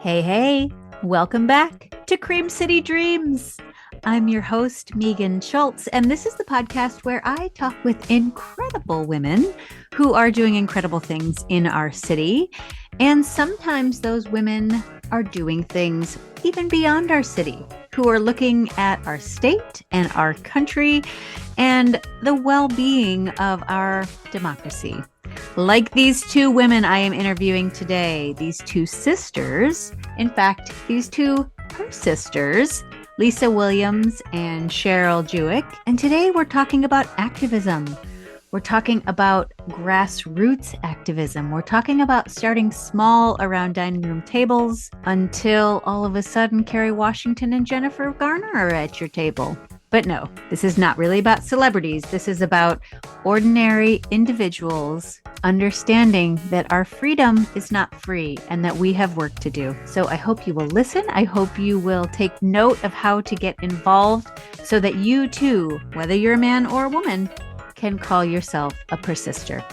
Hey, hey, welcome back to Cream City Dreams. I'm your host, Megan Schultz, and this is the podcast where I talk with incredible women who are doing incredible things in our city. And sometimes those women are doing things even beyond our city, who are looking at our state and our country and the well-being of our democracy. Like these two women I am interviewing today, these two sisters, in fact, these two PERSISTers, Lisa Williams and Cheryl Juech. And today we're talking about activism. We're talking about grassroots activism. We're talking about starting small around dining room tables until all of a sudden Kerry Washington and Jennifer Garner are at your table. But no, this is not really about celebrities. This is about ordinary individuals understanding that our freedom is not free and that we have work to do. So I hope you will listen. I hope you will take note of how to get involved so that you too, whether you're a man or a woman, can call yourself a persister.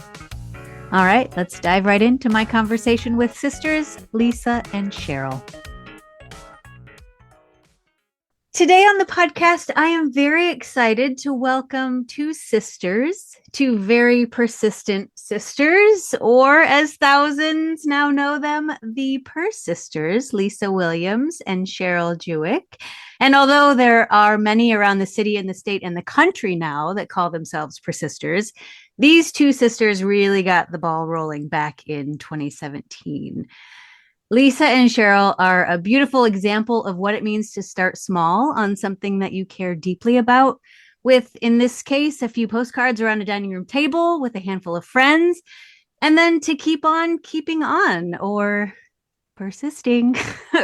All right, let's dive right into my conversation with sisters Lisa and Cheryl. Today on the podcast, I am very excited to welcome two sisters, two very persistent sisters, or as thousands now know them, the PERSISTers, Lisa Williams and Cheryl Juech. And although there are many around the city and the state and the country now that call themselves PERSISTers, these two sisters really got the ball rolling back in 2017. Lisa and Cheryl are a beautiful example of what it means to start small on something that you care deeply about, with, in this case, a few postcards around a dining room table with a handful of friends, and then to keep on keeping on, or persisting,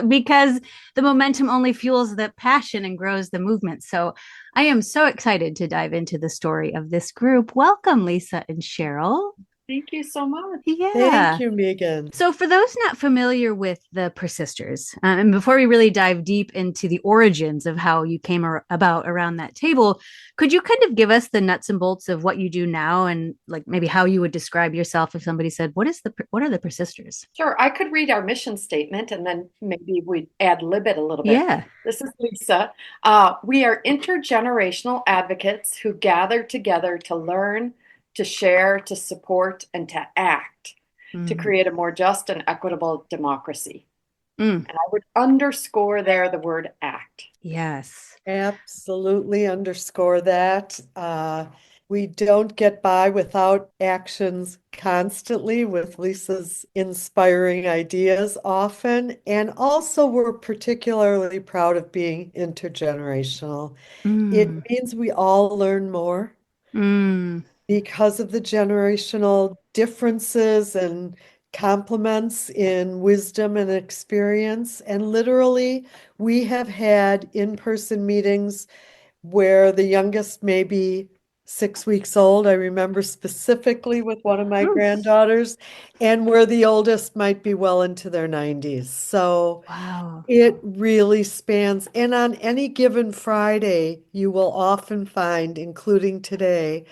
because the momentum only fuels the passion and grows the movement. So I am so excited to dive into the story of this group. Welcome, Lisa and Cheryl. Thank you so much. Yeah. Thank you, Megan. So for those not familiar with the PERSISTers, and before we really dive deep into the origins of how you came about around that table, could you kind of give us the nuts and bolts of what you do now and like maybe how you would describe yourself if somebody said, what are the PERSISTers? Sure, I could read our mission statement and then maybe we'd ad-lib it a little bit. Yeah. This is Lisa. We are intergenerational advocates who gather together to learn, to share, to support, and to act to create a more just and equitable democracy. And I would underscore there the word act. Yes. Absolutely underscore that. We don't get by without actions constantly with Lisa's inspiring ideas often. And also, we're particularly proud of being intergenerational. It means we all learn more. Because of the generational differences and complements in wisdom and experience. And literally, we have had in-person meetings where the youngest may be 6 weeks old. I remember specifically with one of my granddaughters, and where the oldest might be well into their 90s. So wow. It really spans. And on any given Friday, you will often find, including today,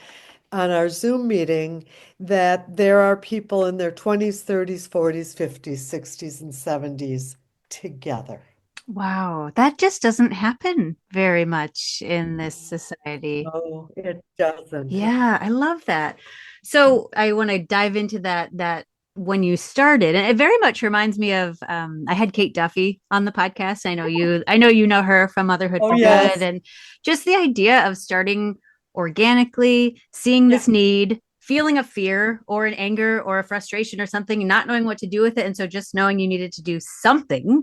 on our Zoom meeting, that there are people in their 20s, 30s, 40s, 50s, 60s, and 70s together. Wow. That just doesn't happen very much in this society. No, it doesn't. Yeah, I love that. So I want to dive into that when you started, and it very much reminds me of I had Kate Duffy on the podcast. I know you know her from Motherhood for yes. Good, and just the idea of starting organically, seeing this need, feeling a fear or an anger or a frustration or something, not knowing what to do with it, and so just knowing you needed to do something.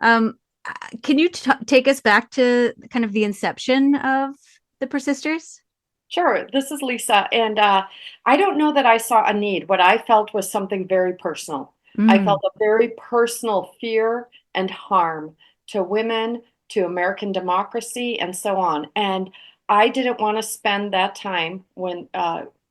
Can you take us back to kind of the inception of the PERSISTers? Sure, this is Lisa, and I don't know that I saw a need. What I felt was something very personal. I felt a very personal fear and harm to women, to American democracy, and so on. And I didn't want to spend that time when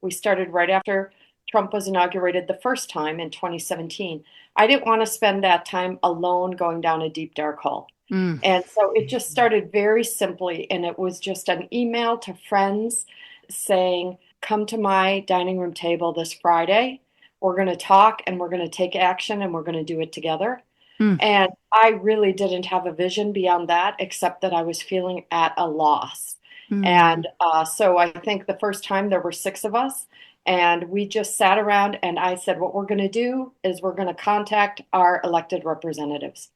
we started right after Trump was inaugurated the first time in 2017. I didn't want to spend that time alone going down a deep, dark hole. And so it just started very simply, and it was just an email to friends saying, come to my dining room table this Friday. We're going to talk and we're going to take action and we're going to do it together. Mm. And I really didn't have a vision beyond that, except that I was feeling at a loss. Mm. And so I think the first time there were six of us, and we just sat around and I said, what we're going to do is we're going to contact our elected representatives.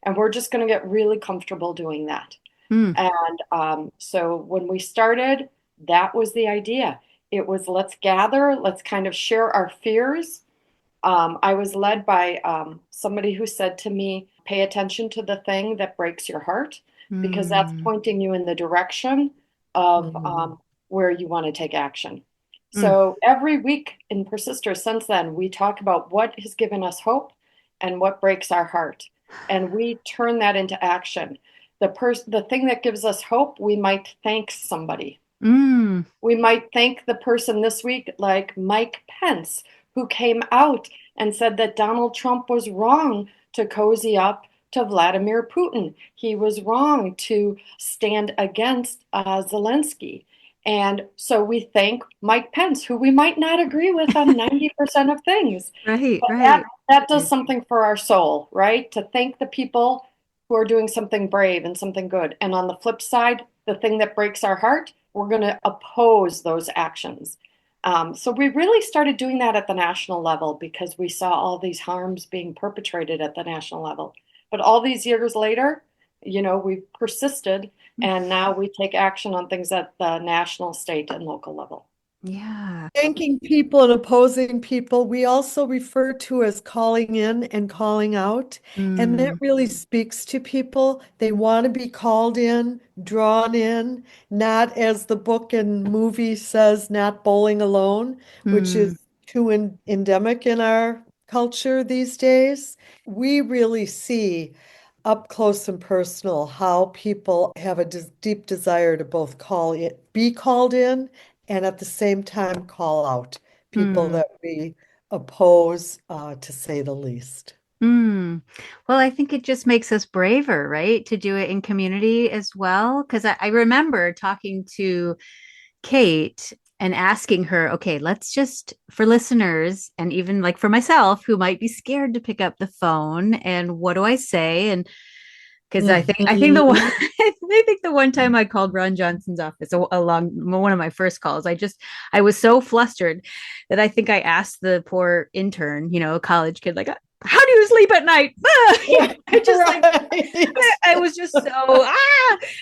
And we're just going to get really comfortable doing that. Mm. And so when we started, that was the idea. It was let's gather, let's kind of share our fears. I was led by somebody who said to me, pay attention to the thing that breaks your heart, because that's Mm. pointing you in the direction of Mhm. where you want to take action. Mm. So every week in Persisters since then, we talk about what has given us hope and what breaks our heart. And we turn that into action. The thing that gives us hope, we might thank somebody. Mm. We might thank the person this week, like Mike Pence, who came out and said that Donald Trump was wrong to cozy up to Vladimir Putin. He was wrong to stand against Zelensky. And so we thank Mike Pence, who we might not agree with on 90% of things. Right, But that, right. that does something for our soul, right? To thank the people who are doing something brave and something good. And on the flip side, the thing that breaks our heart, we're going to oppose those actions. So we really started doing that at the national level because we saw all these harms being perpetrated at the national level. But all these years later, we've persisted, and now we take action on things at the national, state, and local level. Yeah. Thanking people and opposing people, we also refer to as calling in and calling out. And that Mm. really speaks to people. They want to be called in, drawn in, not as the book and movie says, not bowling alone, which Mm. is too endemic in our culture these days. We really see up close and personal how people have a deep desire to both be called in and at the same time call out people Mm. that we oppose, to say the least. Mm. Well, I think it just makes us braver, right? To do it in community as well. Because I remember talking to Kate and asking her, okay, let's just, for listeners, and even like for myself who might be scared to pick up the phone, and what do I say? And because I think the one Mhm. I think the one time I called Ron Johnson's office along one of my first calls, I was so flustered that I think I asked the poor intern, a college kid, like, how do you sleep at night? I just like Right. I was just so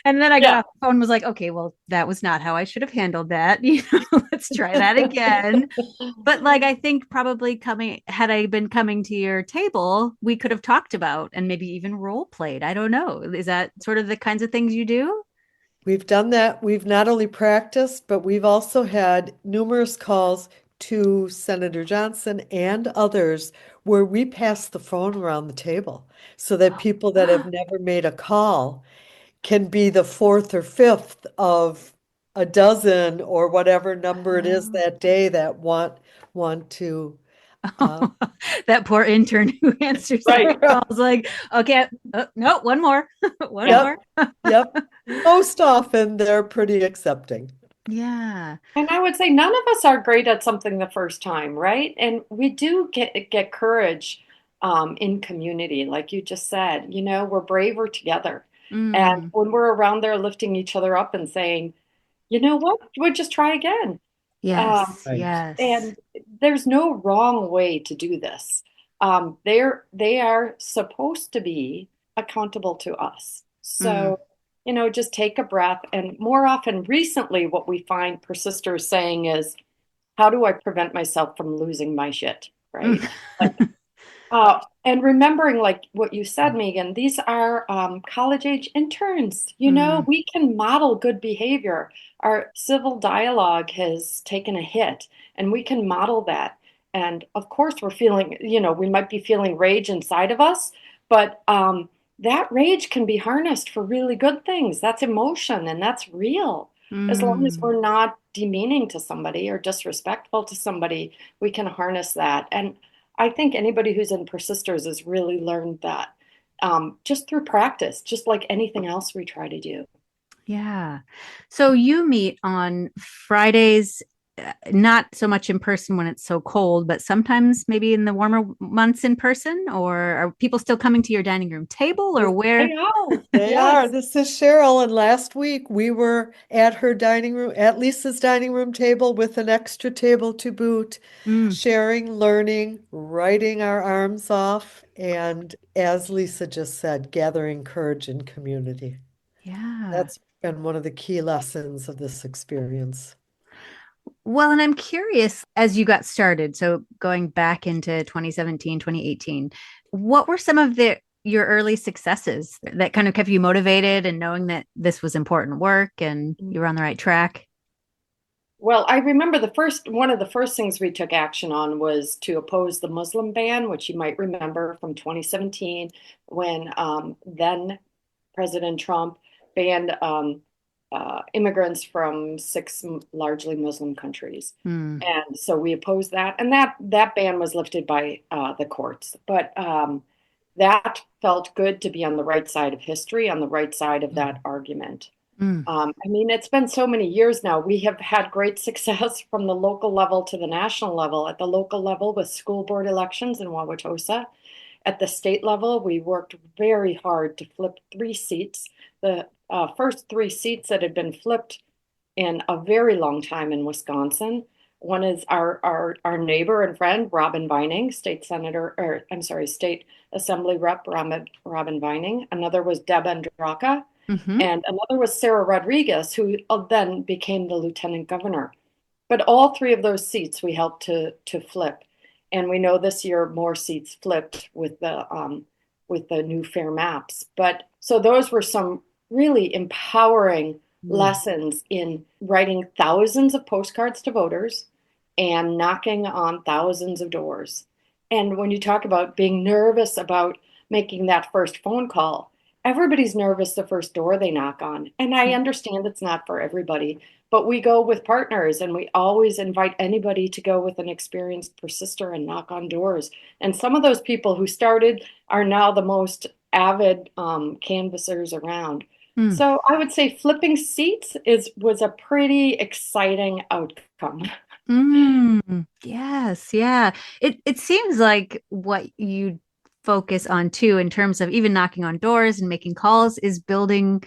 and then I got Yeah. off the phone and was like, okay, well, that was not how I should have handled that. Let's try that again. But like I think probably had I been coming to your table, we could have talked about and maybe even role played. I don't know. Is that sort of the kinds of things you do? We've done that. We've not only practiced, but we've also had numerous calls to Senator Johnson and others where we pass the phone around the table so that people that have never made a call can be the fourth or fifth of a dozen or whatever number it is Oh. that day that want to uh, That poor intern who answers every Right. call is like, okay, no, one more, one Yeah. more. Yep, yep. Most often they're pretty accepting. Yeah. And I would say none of us are great at something the first time, right? And we do get courage in community, like you just said. We're braver together. And Mm. when we're around there lifting each other up and saying, you know what, we'll just try again. Yes. Right. Yes. And there's no wrong way to do this. They are supposed to be accountable to us. Mm. So, just take a breath. And more often, recently, what we find persisters saying is, how do I prevent myself from losing my shit? Mm. Right? Like, and remembering, like what you said, Megan, these are college age interns. Mm. We can model good behavior. Our civil dialogue has taken a hit, and we can model that. And of course, we're feeling, we might be feeling rage inside of us, but that rage can be harnessed for really good things. That's emotion, and that's real. As long as Mm. we're not demeaning to somebody or disrespectful to somebody, we can harness that. And I think anybody who's in Persisters has really learned that just through practice, just like anything else we try to do. Yeah. So you meet on Fridays not so much in person when it's so cold, but sometimes maybe in the warmer months in person? Or are people still coming to your dining room table, or where? They are. They are. Yes. This is Cheryl, and last week we were at her dining room, at Lisa's dining room table with an extra table to boot, Mm, sharing, learning, writing our arms off, and as Lisa just said, gathering courage in community. yeah. That's been one of the key lessons of this experience. Well, and I'm curious as you got started, so going back into 2017, 2018, what were some of your early successes that kind of kept you motivated and knowing that this was important work and you were on the right track? Well, I remember one of the first things we took action on was to oppose the Muslim ban, which you might remember from 2017 when then President Trump banned immigrants from six largely Muslim countries. Hmm. And so we opposed that. And that ban was lifted by the courts. But that felt good to be on the right side of history, on the right side of that argument. Mm. I mean, it's been so many years now. We have had great success from the local level to the national level. At the local level with school board elections in Wauwatosa. At the state level, we worked very hard to flip 3 seats. The first 3 seats that had been flipped in a very long time in Wisconsin. One is our neighbor and friend, Robin Vining, State Assembly Rep Robin Vining. Another was Deb Andraka, Hmm. and another was Sarah Rodriguez, who then became the lieutenant governor. But all three of those seats we helped to flip, and we know this year more seats flipped with the new fair maps. But so those were some really empowering Mm. lessons in writing thousands of postcards to voters and knocking on thousands of doors. And when you talk about being nervous about making that first phone call, everybody's nervous the first door they knock on. And I understand it's not for everybody, but we go with partners and we always invite anybody to go with an experienced persister and knock on doors. And some of those people who started are now the most avid canvassers around. Mm. So I would say flipping seats was a pretty exciting outcome. Mm. Yes, yeah. It seems like what you focus on too, in terms of even knocking on doors and making calls, is building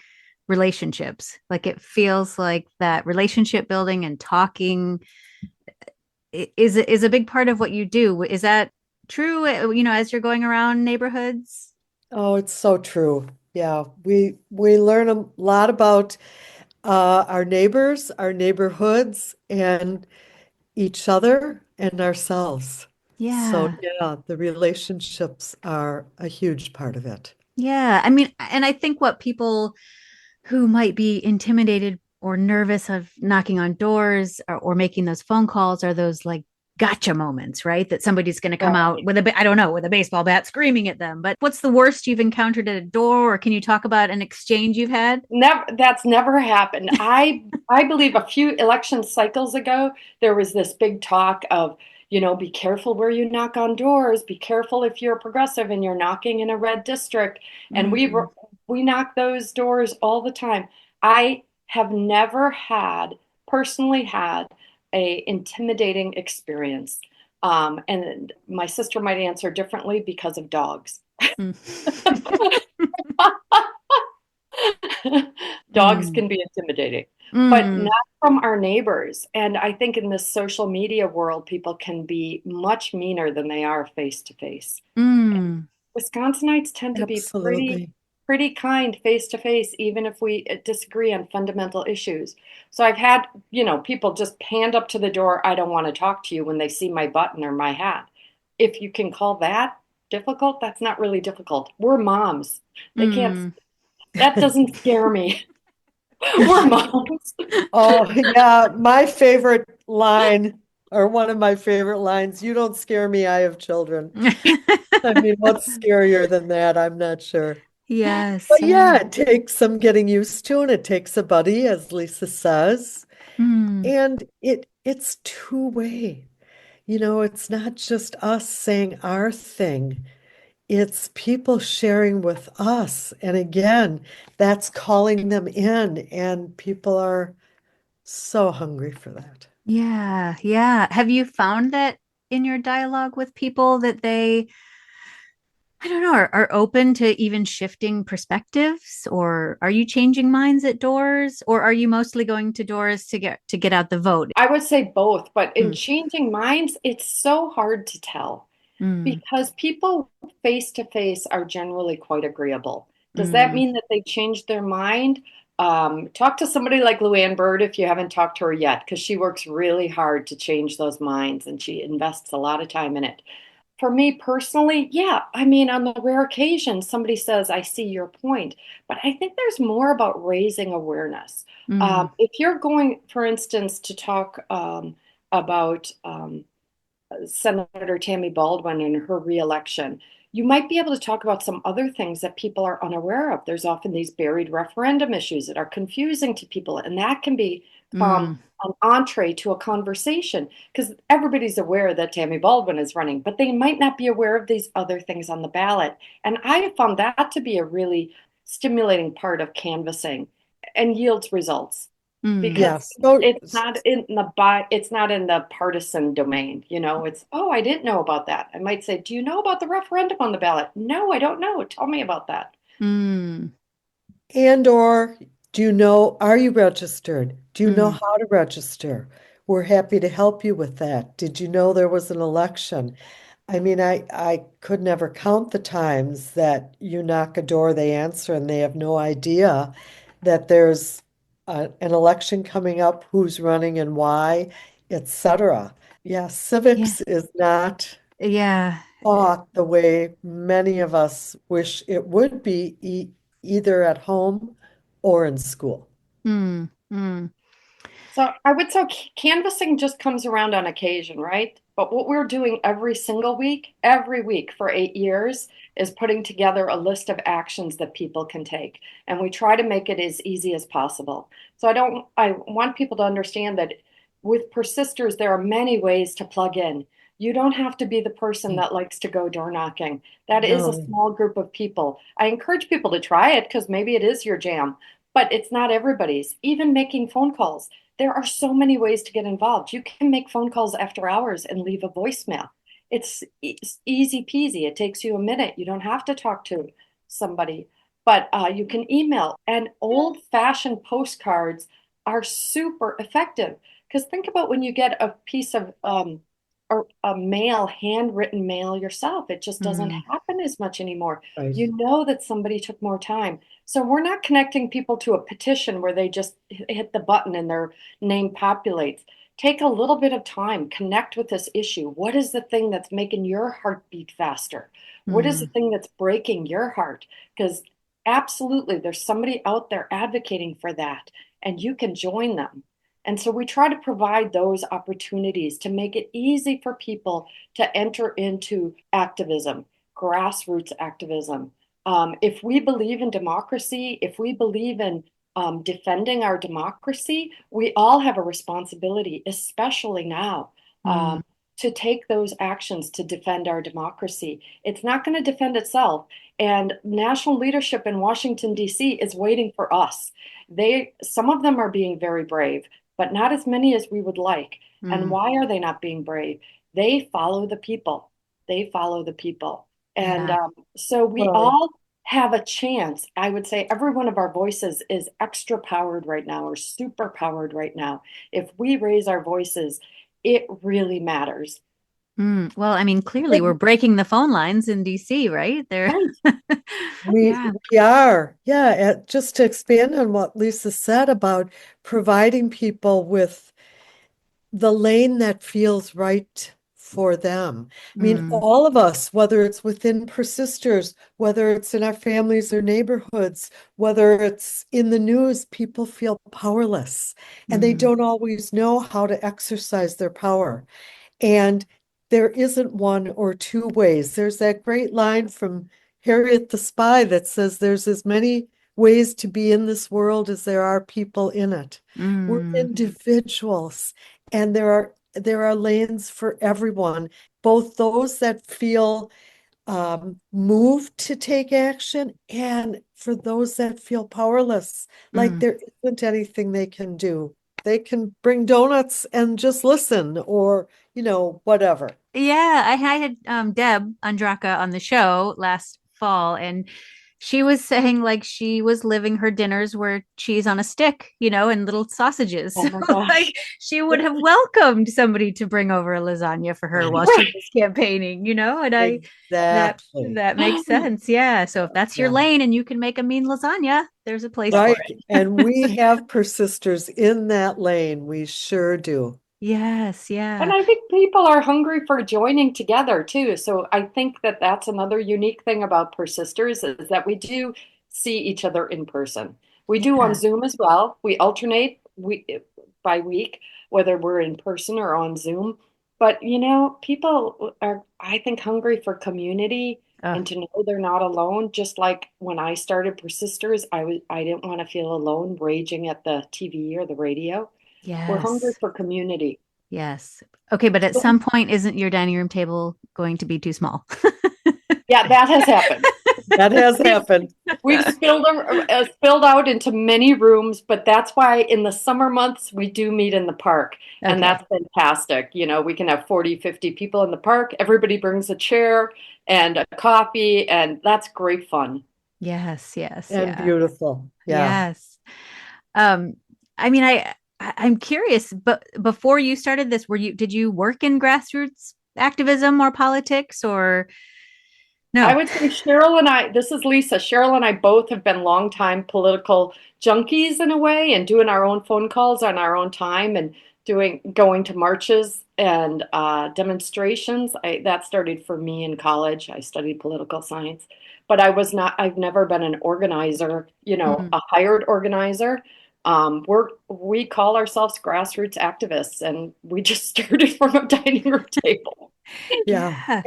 relationships. Like it feels like that relationship building and talking is a big part of what you do. Is that true? As you're going around neighborhoods? Oh, it's so true. Yeah, we learn a lot about our neighbors, our neighborhoods, and each other and ourselves. So, Yeah. yeah, the relationships are a huge part of it. Yeah. I mean, and I think what people who might be intimidated or nervous of knocking on doors or making those phone calls are those like gotcha moments, right? That somebody's going to come out Right. with I don't know, with a baseball bat screaming at them. But what's the worst you've encountered at a door? Or can you talk about an exchange you've had? Never, that's never happened. I believe a few election cycles ago, there was this big talk of, be careful where you knock on doors. Be careful if you're progressive and you're knocking in a red district. And Mm. we knock those doors all the time. I have never personally had a intimidating experience. And my sister might answer differently because of dogs. Mm. Dogs Mm. can be intimidating, but Mm. not from our neighbors. And I think in this social media world, people can be much meaner than they are face to face. Mm. Wisconsinites tend to be Absolutely. pretty kind face to face, even if we disagree on fundamental issues. So I've had, people just hand up to the door, I don't want to talk to you when they see my button or my hat. If you can call that difficult, that's not really difficult. We're moms. They can't, Mm. that doesn't scare me. We're moms. Oh, yeah, my favorite line, or one of my favorite lines, you don't scare me, I have children. I mean, what's scarier than that? I'm not sure. Yes, But yeah. yeah, it takes some getting used to, and it takes a buddy, as Lisa says. Mm. And it's two-way. It's not just us saying our thing. It's people sharing with us. And again, that's calling them in, and people are so hungry for that. Yeah, yeah. Have you found that in your dialogue with people that they, I don't know, are open to even shifting perspectives, or are you changing minds at doors, or are you mostly going to doors to get out the vote? I would say both, but in Mm, changing minds, it's so hard to tell mm, because people face to face are generally quite agreeable. Does that mm. mean that they changed their mind? Talk to somebody like Luann Bird if you haven't talked to her yet, because she works really hard to change those minds and she invests a lot of time in it. For me personally, yeah, I mean, on the rare occasion somebody says, I see your point, but I think there's more about raising awareness. Mm, If you're going, for instance, to talk about Senator Tammy Baldwin and her reelection, you might be able to talk about some other things that people are unaware of. There's often these buried referendum issues that are confusing to people, and that can be mm. an entree to a conversation because everybody's aware that Tammy Baldwin is running, but they might not be aware of these other things on the ballot. And I have found that to be a really stimulating part of canvassing and yields results Mm. because Yes. So, it's not in the partisan domain, it's, oh, I didn't know about that. I might say, do you know about the referendum on the ballot? No, I don't know. Tell me about that. Mm. and or do you know, are you registered? Do you know Mm. how to register? We're happy to help you with that. Did you know there was an election? I mean, I could never count the times that you knock a door, they answer, and they have no idea that there's an election coming up, who's running and why, etc. Yeah, Yeah. civics is not Yeah. taught the way many of us wish it would be, either at home or in school. Mm. Mm. So I would say canvassing just comes around on occasion, right? But what we're doing every week for 8 years, is putting together a list of actions that people can take. And we try to make it as easy as possible. So I want people to understand that with persisters, there are many ways to plug in. You don't have to be the person that likes to go door knocking. That is a No. small group of people. I encourage people to try it because maybe it is your jam, but it's not everybody's. Even making phone calls, there are so many ways to get involved. You can make phone calls after hours and leave a voicemail. It's easy peasy. It takes you a minute. You don't have to talk to somebody, but you can email. And old-fashioned postcards are super effective because think about when you get a piece of or a mail, handwritten mail yourself. It just doesn't Mm. happen as much anymore. Right. You know that somebody took more time. So we're not connecting people to a petition where they just hit the button and their name populates. Take a little bit of time, connect with this issue. What is the thing that's making your heart beat faster? What is the Mm. thing that's breaking your heart? Because absolutely, there's somebody out there advocating for that, and you can join them. And so we try to provide those opportunities to make it easy for people to enter into activism, grassroots activism. If we believe in democracy, if we believe in defending our democracy, we all have a responsibility, especially now, Mm. to take those actions to defend our democracy. It's not going to defend itself. And national leadership in Washington, D.C. is waiting for us. Some of them are being very brave, but not as many as we would like. And Mm. why are they not being brave? They follow the people. They follow the people. And Yeah. so we Well, all have a chance. I would say every one of our voices is extra powered right now or super powered right now. If we raise our voices, it really matters. Mm. Well, I mean, clearly we're it- breaking the phone lines in DC, right? They're Right. we yeah. we are, yeah. Just to expand on what Lisa said about providing people with the lane that feels right for them. I mean, Mm. all of us, whether it's within persisters, whether it's in our families or neighborhoods, whether it's in the news, people feel powerless and they Mm. don't always know how to exercise their power. And there isn't one or two ways. There's that great line from Harriet the Spy that says there's as many ways to be in this world as there are people in it. We're Mm. individuals, and there are lanes for everyone, both those that feel moved to take action and for those that feel powerless, like Mm. there isn't anything they can do. they can bring donuts and just listen or, whatever. Yeah, I had Deb Andraka on the show last fall, and she was saying like she was living her dinners where cheese on a stick, and little sausages. Oh my So like gosh. she would have welcomed somebody to bring over a lasagna for her while she was campaigning, and that Exactly. that makes sense. Yeah. So if that's your Yeah. lane and you can make a mean lasagna, there's a place for Right. it. And we have persisters in that lane. We sure do. Yes, And yeah. I think people are hungry for joining together too. So I think that that's another unique thing about Persisters is that we do see each other in person. We do on Yeah. Zoom as well. We alternate by week, whether we're in person or on Zoom. But people are, I think, hungry for community Oh, and to know they're not alone. Just like when I started Persisters, I didn't want to feel alone raging at the TV or the radio. We're hungry yes. for community. Yes. Okay, but at some point, isn't your dining room table going to be too small? Yeah, that has happened. That has We've happened. we've spilled out into many rooms, but that's why in the summer months we do meet in the park, and Okay. that's fantastic. We can have 40, 50 people in the park. Everybody brings a chair and a coffee, and that's great fun. Yes, yes, And yeah. beautiful. Yeah. Yes. Um, I mean, I'm curious, but before you started this, did you work in grassroots activism or politics or I no? would say Cheryl and I, this is Lisa, Cheryl and I both have been longtime political junkies in a way and doing our own phone calls on our own time and going to marches and demonstrations. That started for me in college. I studied political science, but I've never been an organizer, Mm. a hired organizer. We call ourselves grassroots activists and we just started from a dining room table. Yeah.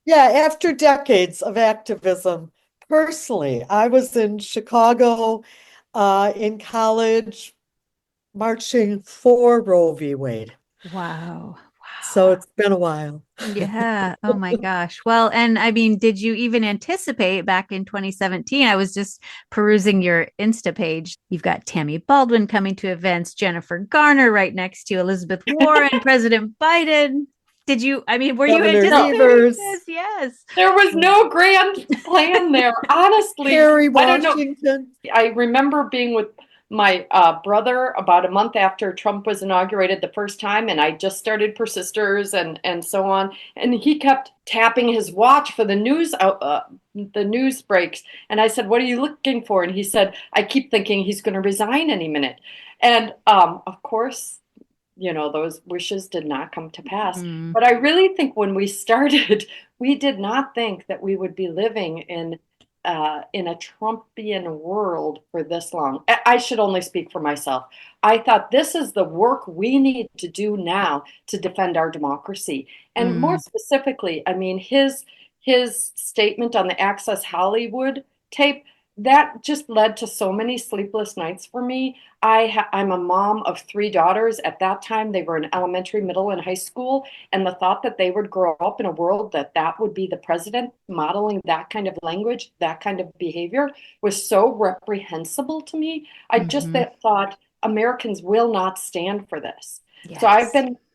Yeah. After decades of activism, personally, I was in Chicago in college marching for Roe v. Wade. Wow. So Wow. it's been a while. Yeah. Oh my gosh. Well, and I mean, did you even anticipate back in 2017? I was just perusing your Insta page. You've got Tammy Baldwin coming to events, Jennifer Garner right next to Elizabeth Warren, President Biden. I mean, were you Governor No, anticipating Evers, this? Yes. there was no grand plan there. Honestly, Harry I don't know. Washington. I remember being with my brother about a month after Trump was inaugurated the first time, and I just started Persisters and so on. And he kept tapping his watch for the news breaks. And I said, "What are you looking for?" And he said, "I keep thinking he's going to resign any minute." And of course, those wishes did not come to pass. Mm, But I really think when we started, we did not think that we would be living in a Trumpian world for this long. I should only speak for myself. I thought this is the work we need to do now to defend our democracy. And more mm, specifically, I mean, his statement on the Access Hollywood tape, that just led to so many sleepless nights for me. I'm a mom of three daughters. At that time, they were in elementary, middle, and high school. And the thought that they would grow up in a world that would be the president modeling that kind of language, that kind of behavior was so reprehensible to me. I just mhm. thought Americans will not stand for this. So Yes.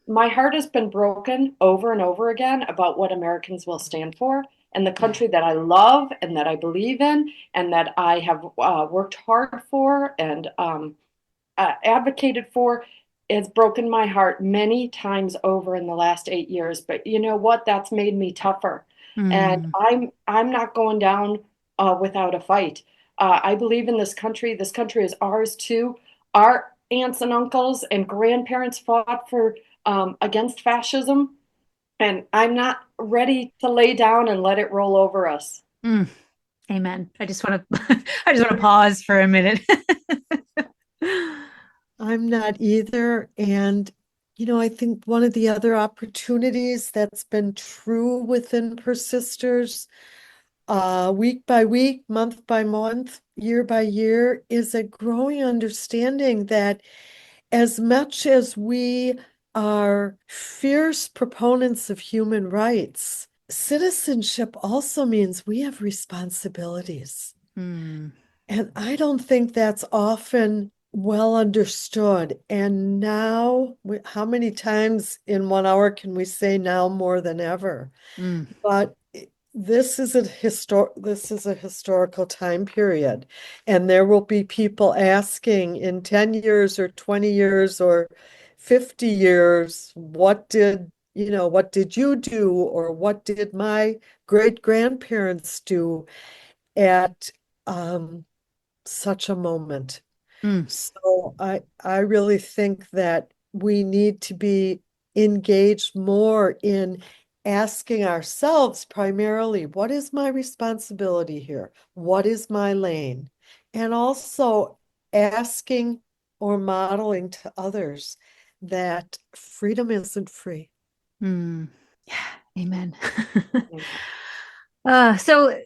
my heart has been broken over and over again about what Americans will stand for and the Yeah. country that I love and that I believe in and that I have worked hard for and advocated for. It's broken my heart many times over in the last 8 years. But you know what? That's made me tougher. And Mm, I'm not going down without a fight. I believe in this country. This country is ours too. Our aunts and uncles and grandparents fought for against fascism, and I'm not ready to lay down and let it roll over us. mm. Amen. I just want to I just want to pause for a minute. I'm not either. And, I think one of the other opportunities that's been true within Persisters, week by week, month by month, year by year, is a growing understanding that as much as we are fierce proponents of human rights, citizenship also means we have responsibilities. Mm, And I don't think that's often well understood. And now, how many times in 1 hour can we say now more than ever? Mm, But this is a historical time period, and there will be people asking in 10 years or 20 years or 50 years, what did you do, or what did my great grandparents do at such a moment? mm, So I really think that we need to be engaged more in asking ourselves primarily, what is my responsibility here? What is my lane? And also asking or modeling to others that freedom isn't free. mm. Yeah, amen. Yeah. So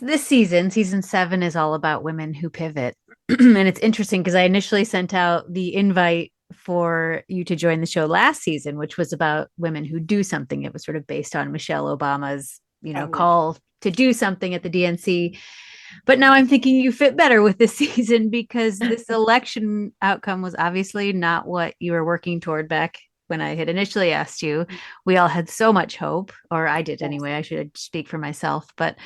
this season 7, is all about women who pivot. And it's interesting because I initially sent out the invite for you to join the show last season, which was about women who do something. It was sort of based on Michelle Obama's, Oh, call to do something at the DNC. But now I'm thinking you fit better with this season because this election outcome was obviously not what you were working toward back when I had initially asked you. We all had so much hope, or I did yes. anyway. I should speak for myself. But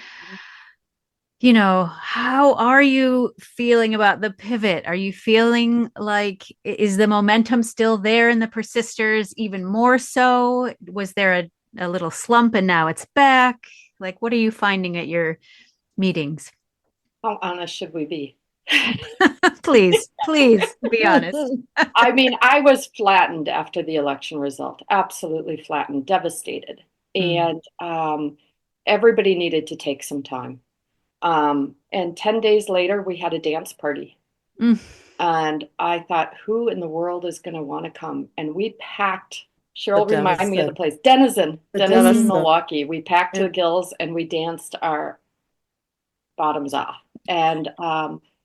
how are you feeling about the pivot? Are you feeling like is the momentum still there in the persisters even more so? Was there a little slump and now it's back? Like, what are you finding at your meetings? How honest should we be? Please, please be honest. I mean, I was flattened after the election result, absolutely flattened, devastated. Mm, And everybody needed to take some time. And 10 days later, we had a dance party. mm, And I thought, who in the world is going to want to come? And we packed, The Cheryl, remind me of the Denison, place, Denizen, the Denizen, mm, Denison. Milwaukee. We packed to Yeah. the gills and we danced our bottoms off. And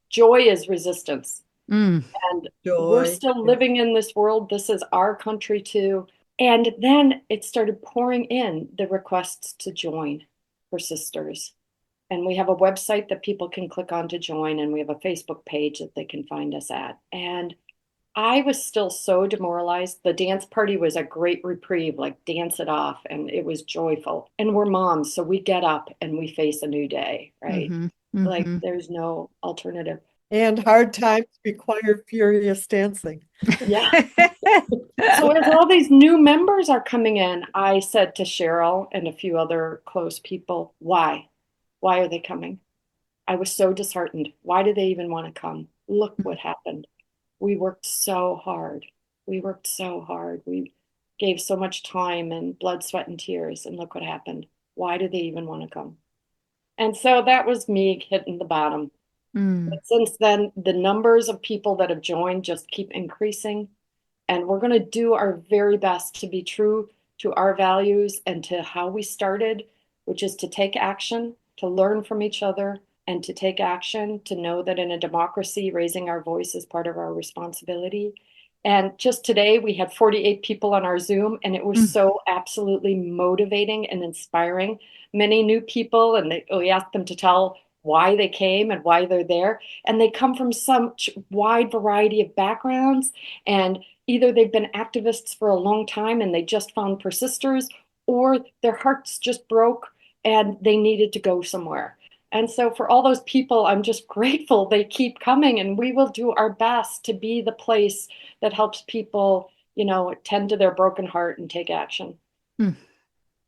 joy is resistance. mm, And we're Joy. still Yeah. living in this world. This is our country too. And then it started pouring in the requests to join PERSISTers. And we have a website that people can click on to join, and we have a Facebook page that they can find us at. And I was still so demoralized. The dance party was a great reprieve, like dance it off, and it was joyful. And we're moms, so we get up and we face a new day, right? mm-hmm, Like mm-hmm. there's no alternative. And hard times require furious dancing. Yeah. So as all these new members are coming in, I said to Cheryl and a few other close people, why? Why are they coming? I was so disheartened. Why do they even want to come? Look what happened. We worked so hard. We worked so hard. We gave so much time and blood, sweat, and tears, and look what happened. Why do they even want to come? And so that was me hitting the bottom. Mm, But since then, the numbers of people that have joined just keep increasing. And we're going to do our very best to be true to our values and to how we started, which is to take action, to learn from each other, and to take action, to know that in a democracy, raising our voice is part of our responsibility. And just today, we had 48 people on our Zoom, and it was mm, so absolutely motivating and inspiring. Many new people, and we asked them to tell why they came and why they're there. And they come from such wide variety of backgrounds. And either they've been activists for a long time and they just found persisters, or their hearts just broke and they needed to go somewhere. And so, for all those people, I'm just grateful they keep coming, and we will do our best to be the place that helps people, tend to their broken heart and take action. mm,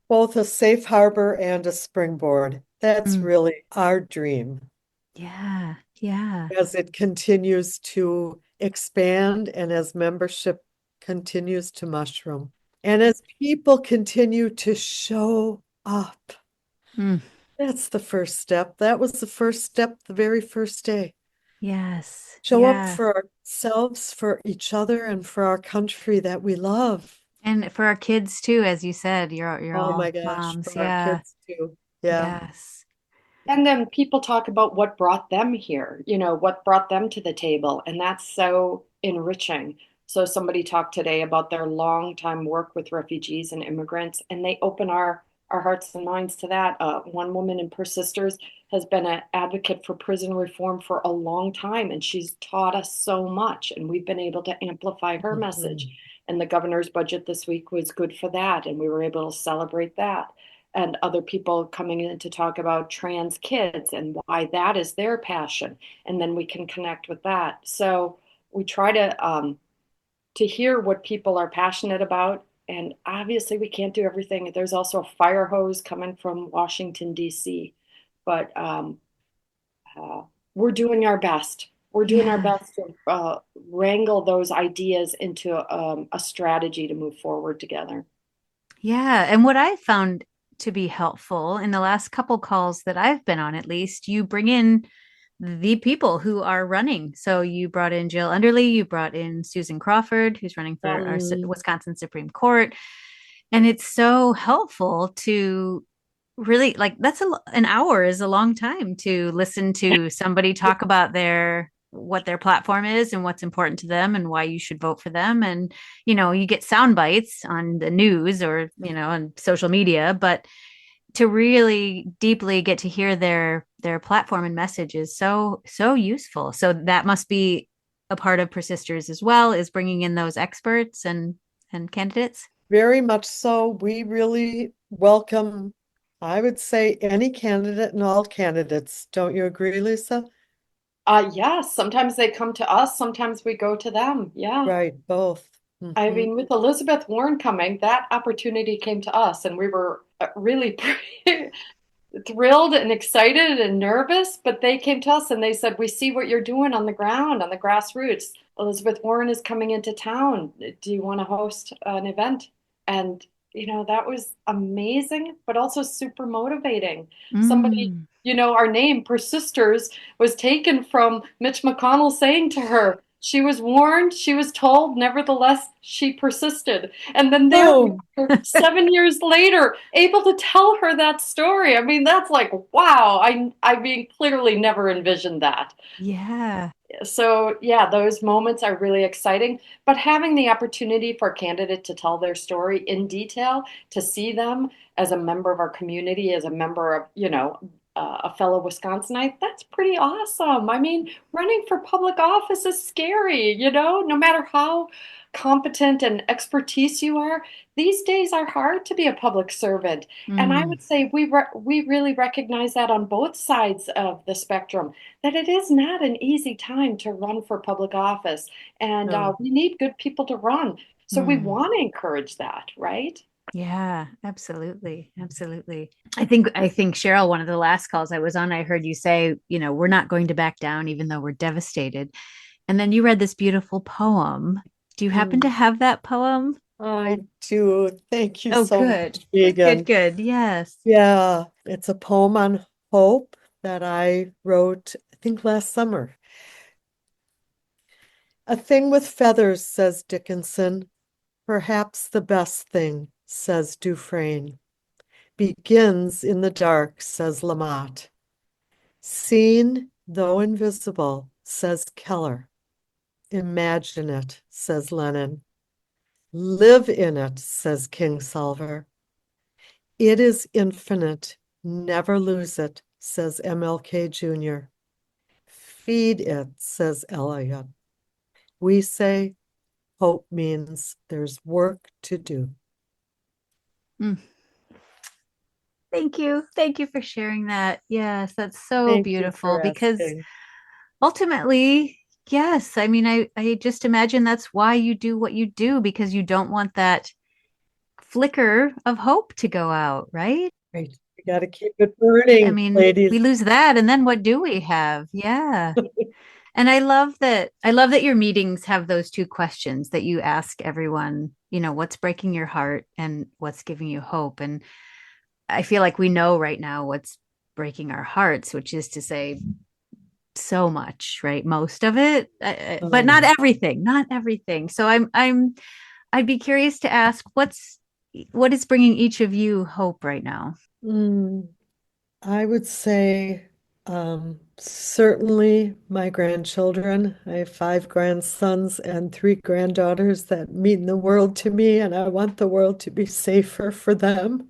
Both a safe harbor and a springboard. That's mm. really our dream Yeah, yeah. as it continues to expand and as membership continues to mushroom. And as people continue to show up. Mm, That's the first step. That was the first step, the very first day. yes, Show up yeah. for ourselves, for each other, and for our country that we love. And for our kids too, as you said, you're Oh my all gosh, moms. for our Yeah, kids too. Yeah. yes. And then people talk about what brought them here, what brought them to the table. And that's so enriching. So somebody talked today about their long time work with refugees and immigrants, and they open our our hearts and minds to that. One woman in PERSISTers has been an advocate for prison reform for a long time, and she's taught us so much, and we've been able to amplify her message. And the governor's budget this week was good for that, and we were able to celebrate that. And other people coming in to talk about trans kids and why that is their passion, and then we can connect with that. So we try to hear what people are passionate about. And obviously, we can't do everything. There's also a fire hose coming from Washington, D.C. But we're doing our best. We're doing our best to wrangle those ideas into a strategy to move forward together. Yeah. And what I found to be helpful in the last couple calls that I've been on, at least, you bring in the people who are running. So you brought in Jill Underly, you brought in Susan Crawford, who's running for our Wisconsin Supreme Court. And it's so helpful to really, like, an hour is a long time to listen to somebody talk about what their platform is and what's important to them and why you should vote for them. And, you get sound bites on the news or, on social media, but to really deeply get to hear their platform and message is so useful. So that must be a part of PERSISTers as well, is bringing in those experts and candidates. Very much so. We really welcome, I would say, any candidate and all candidates. Don't you agree, Lisa? Yes, sometimes they come to us, sometimes we go to them. Yeah. Right, both. I mean, with Elizabeth Warren coming, that opportunity came to us, and we were really thrilled and excited and nervous. But they came to us and they said, "We see what you're doing on the ground, on the grassroots. Elizabeth Warren is coming into town. Do you want to host an event?" And, that was amazing, but also super motivating. Somebody, our name, PERSISTers, was taken from Mitch McConnell saying to her, she was warned, she was told, nevertheless, she persisted. And then there, 7 years later, able to tell her that story. I mean, that's like, wow. I mean, clearly never envisioned that. Yeah. So, yeah, those moments are really exciting. But having the opportunity for a candidate to tell their story in detail, to see them as a member of our community, as a member of, a fellow Wisconsinite, that's pretty awesome. I mean, running for public office is scary, no matter how competent and expertise you are. These days are hard to be a public servant. And I would say we really recognize that on both sides of the spectrum, that it is not an easy time to run for public office. And we need good people to run. So we want to encourage that, right? Yeah, absolutely. Absolutely. I think Cheryl, one of the last calls I was on, I heard you say, we're not going to back down even though we're devastated. And then you read this beautiful poem. Do you happen to have that poem? I do. Thank you so good. much, Megan. Good. Yes. Yeah, it's a poem on hope that I wrote, I think, last summer. A thing with feathers, says Dickinson. Perhaps the best thing, says Dufresne. Begins in the dark, says Lamotte. Seen, though invisible, says Keller. Imagine it, says Lennon. Live in it, says Kingsolver. It is infinite, never lose it, says MLK Jr. Feed it, says Eliot. We say hope means there's work to do. Thank you. Thank you for sharing that. Yes, that's so beautiful because ultimately, yes, I mean, I just imagine that's why you do what you do, because you don't want that flicker of hope to go out, right? Right. You got to keep it burning, I mean, ladies. we lose that, and then what do we have? Yeah. And I love that your meetings have those two questions that you ask everyone, what's breaking your heart and what's giving you hope. And I feel like we know right now what's breaking our hearts, which is to say so much, right? Most of it, but not everything. So I'd be curious to ask, what is bringing each of you hope right now? I would say certainly my grandchildren. I have 5 grandsons and 3 granddaughters that mean the world to me, and I want the world to be safer for them.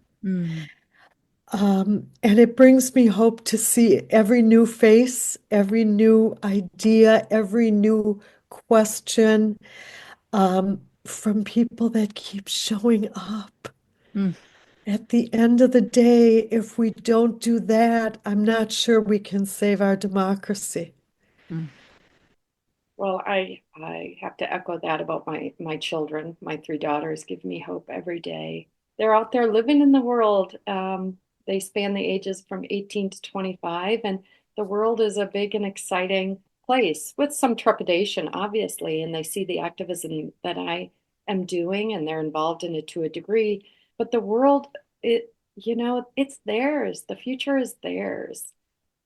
And it brings me hope to see every new face, every new idea, every new question from people that keep showing up. Mm, At the end of the day, if we don't do that, I'm not sure we can save our democracy. mm, Well, I have to echo that about my children. My three daughters give me hope every day. They're out there living in the world. They span the ages from 18 to 25, and the world is a big and exciting place with some trepidation, obviously, and they see the activism that I am doing, and they're involved in it to a degree. But the world, it's theirs. The future is theirs.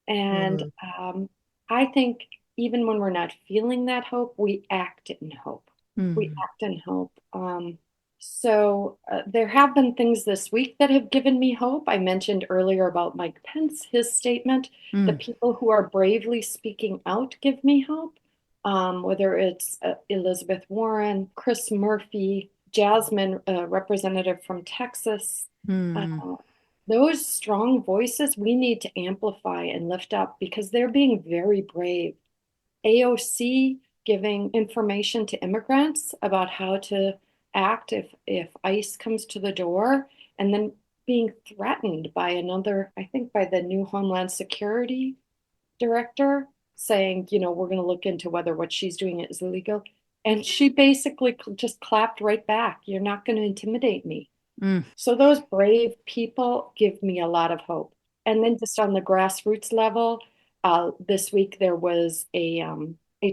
And Mhm. I think even when we're not feeling that hope, we act in hope. We mm, act in hope. There have been things this week that have given me hope. I mentioned earlier about Mike Pence, his statement. The mm. people who are bravely speaking out give me hope. Whether it's Elizabeth Warren, Chris Murphy, Jasmine, representative from Texas. Uh, Mm, those strong voices we need to amplify and lift up because they're being very brave. AOC giving information to immigrants about how to act if ICE comes to the door, and then being threatened by another, I think by the new Homeland Security director, saying, we're going to look into whether what she's doing is illegal. And she basically just clapped right back. You're not going to intimidate me. mm. So those brave people give me a lot of hope. And then just on the grassroots level, this week there was a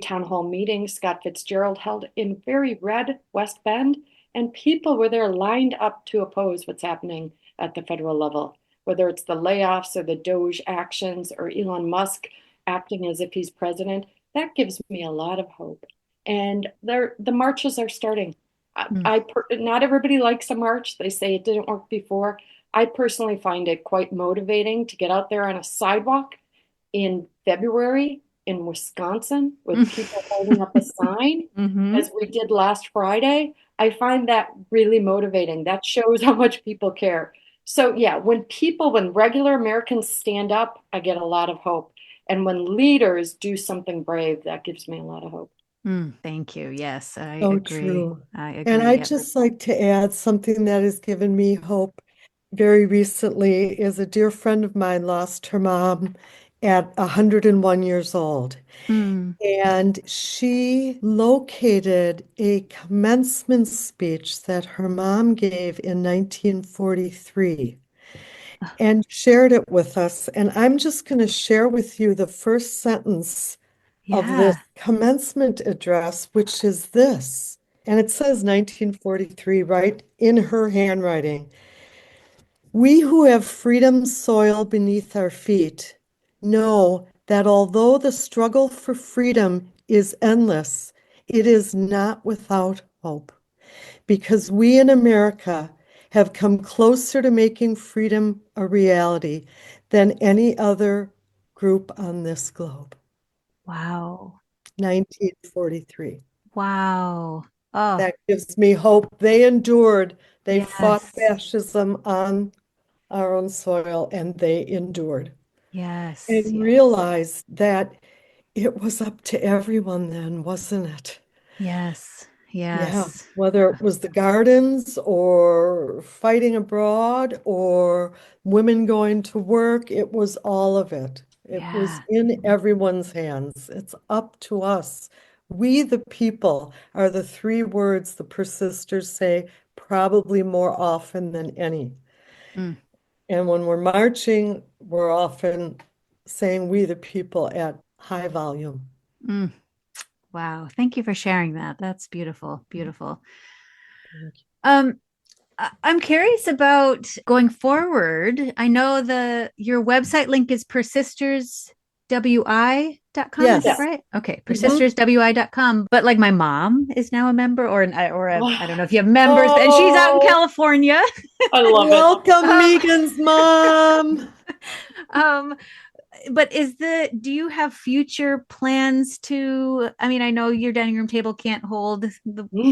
town hall meeting Scott Fitzgerald held in very red West Bend, and people were there lined up to oppose what's happening at the federal level, whether it's the layoffs or the Doge actions or Elon Musk acting as if he's president. That gives me a lot of hope. And the marches are starting. Mm. Not everybody likes a march. They say it didn't work before. I personally find it quite motivating to get out there on a sidewalk in February in Wisconsin with people holding up a sign, Mhm. as we did last Friday. I find that really motivating. That shows how much people care. So yeah, when regular Americans stand up, I get a lot of hope. And when leaders do something brave, that gives me a lot of hope. Thank you. Yes, I So agree. true. I And agree. I'd Yep. just like to add something that has given me hope very recently is a dear friend of mine lost her mom at 101 years old. Mm. And she located a commencement speech that her mom gave in 1943 Oh, and shared it with us. And I'm just going to share with you the first sentence of this yeah. commencement address, which is this. And it says 1943 right in her handwriting. We who have freedom's soil beneath our feet know that although the struggle for freedom is endless, it is not without hope, because we in America have come closer to making freedom a reality than any other group on this globe. Wow. 1943. Wow. Oh, That gives me hope. They endured. They fought yes. fascism on our own soil and they endured Yes. and Yes. realized that it was up to everyone then, wasn't it? Yes. Yeah, Yes. whether it was the gardens or fighting abroad or women going to work, it was all of it. It was Yeah. in everyone's hands. It's up to us. We, the people, are the three words the persisters say probably more often than any. Mm, And when we're marching, we're often saying we, the people, at high volume. mm. Wow. Thank you for sharing that. That's beautiful. Beautiful. Thank Um, I'm curious about going forward. I know your website link is persisterswi.com. Is that Yes. Yes. right? Okay, Mhm. persisterswi.com. But like my mom is now a member, I don't know if you have members, and she's out in Oh, California. I love it. welcome, Um, Megan's mom. um, but do you have future plans to, I mean, I know your dining room table can't hold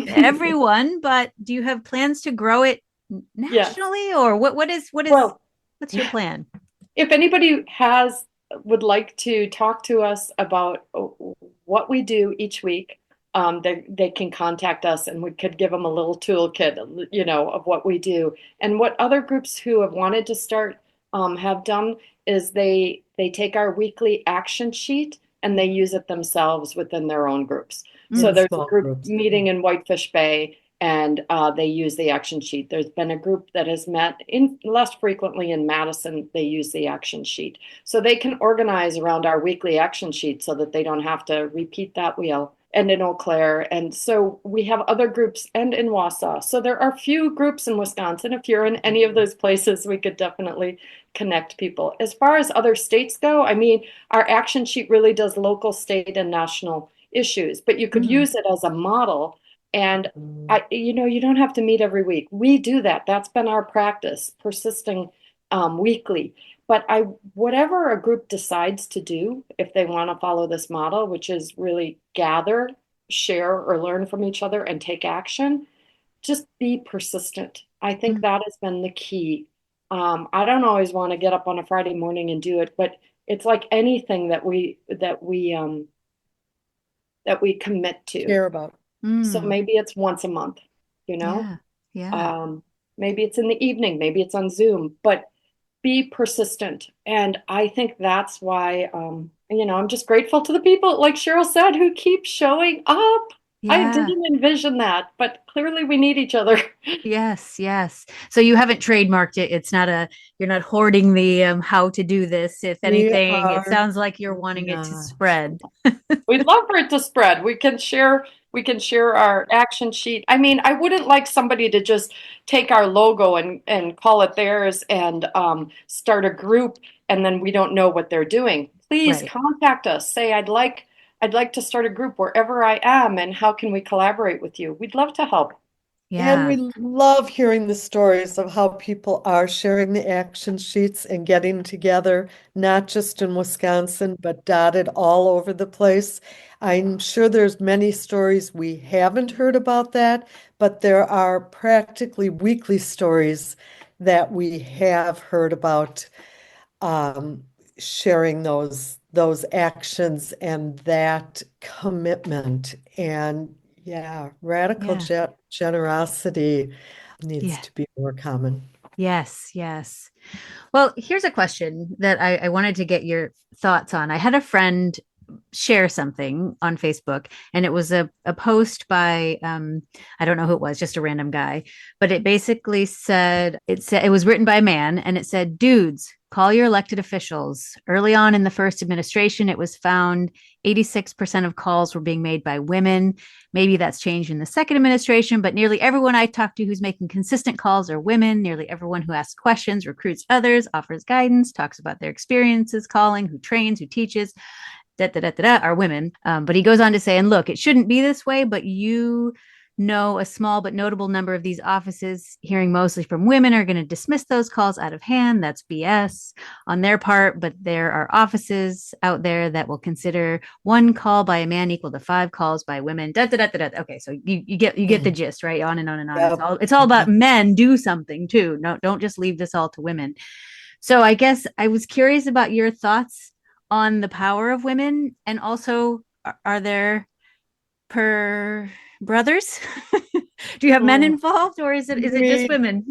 everyone, but do you have plans to grow it Yes. nationally, or what is Well, What's your plan? If anybody would like to talk to us about what we do each week, they can contact us and we could give them a little toolkit, of what we do. And what other groups who have wanted to start have done is they take our weekly action sheet and they use it themselves within their own groups. So In there's a small group groups. meeting in Whitefish Bay, and they use the action sheet. There's been a group that has met in less frequently in Madison. They use the action sheet. So they can organize around our weekly action sheet so that they don't have to repeat that wheel. And in Eau Claire. And so we have other groups and in Wausau. So there are few groups in Wisconsin. If you're in any of those places, we could definitely connect people. As far as other states go, I mean, our action sheet really does local, state, and national issues, but you could use it as a model. And you don't have to meet every week. We do that. That's been our practice, persisting weekly. But whatever a group decides to do, if they want to follow this model, which is really gather, share, or learn from each other and take action, just be persistent. I think that has been the key. I don't always want to get up on a Friday morning and do it, but it's like anything that we commit to. Care about. So maybe it's once a month, Yeah. Maybe it's in the evening, maybe it's on Zoom, but be persistent. And I think that's why, I'm just grateful to the people, like Cheryl said, who keep showing up. Yeah. I didn't envision that, but clearly we need each other. Yes, yes. So you haven't trademarked it. You're not hoarding the how to do this. If anything, it sounds like you're wanting it to spread. We'd love for it to spread. We can share our action sheet. I mean, I wouldn't like somebody to just take our logo and call it theirs and start a group and then we don't know what they're doing. Please contact us. Say, I'd like to start a group wherever I am, and how can we collaborate with you? We'd love to help. And we love hearing the stories of how people are sharing the action sheets and getting together, not just in Wisconsin, but dotted all over the place. I'm sure there's many stories we haven't heard about that, but there are practically weekly stories that we have heard about sharing those actions and that commitment. And radical generosity needs to be more common. Yes, yes. Well, here's a question that I wanted to get your thoughts on. I had a friend share something on Facebook, and it was a post by I don't know who it was, just a random guy, but it basically said it was written by a man, and it said, "Dudes, call your elected officials." Early on in the first administration, it was found 86% of calls were being made by women. Maybe that's changed in the second administration, but nearly everyone I talk to who's making consistent calls are women. Nearly everyone who asks questions, recruits others, offers guidance, talks about their experiences calling, who trains, who teaches, are women. But he goes on to say, and look, it shouldn't be this way, but a small but notable number of these offices, hearing mostly from women, are going to dismiss those calls out of hand. That's BS on their part, but there are offices out there that will consider one call by a man equal to 5 calls by women. Okay, so you get the gist, right? On and on and on. Yep. It's all about men do something too. No, don't just leave this all to women. So I guess I was curious about your thoughts on the power of women, and also, are there brothers? Do you have men involved, or is it just women?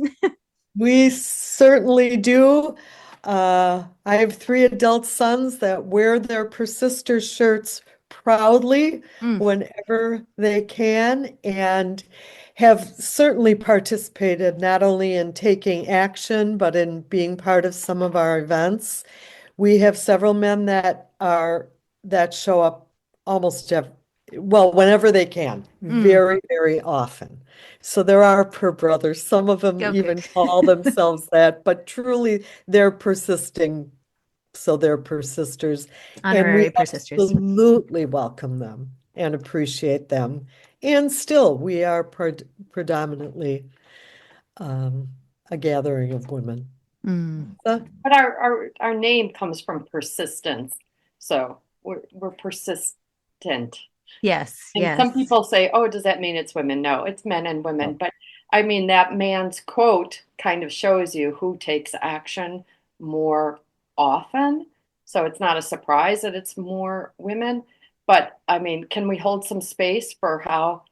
We certainly do. I have 3 adult sons that wear their PERSISTers shirts proudly whenever they can, and have certainly participated not only in taking action, but in being part of some of our events. We have several men that show up whenever they can, very, very often. So there are brothers. Some of them even call themselves that, but truly they're persisting. So they're PERSISTers. Honorary and we PERSISTers. Absolutely welcome them and appreciate them. And still, we are predominantly a gathering of women. But our name comes from persistence, so we're persistent. Yes, and yes. Some people say, "Oh, does that mean it's women?" No, it's men and women. But I mean, that man's quote kind of shows you who takes action more often. So it's not a surprise that it's more women. But I mean, can we hold some space for how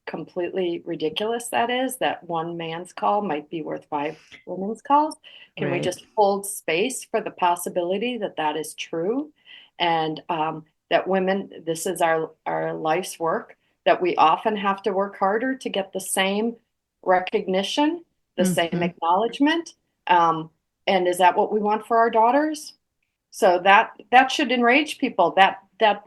completely ridiculous that is, that one man's call might be worth five women's calls? Can we Right. just hold space for the possibility that that is true? And that women, this is our life's work, that we often have to work harder to get the same recognition, the same acknowledgement. And is that what we want for our daughters? So that should enrage people. That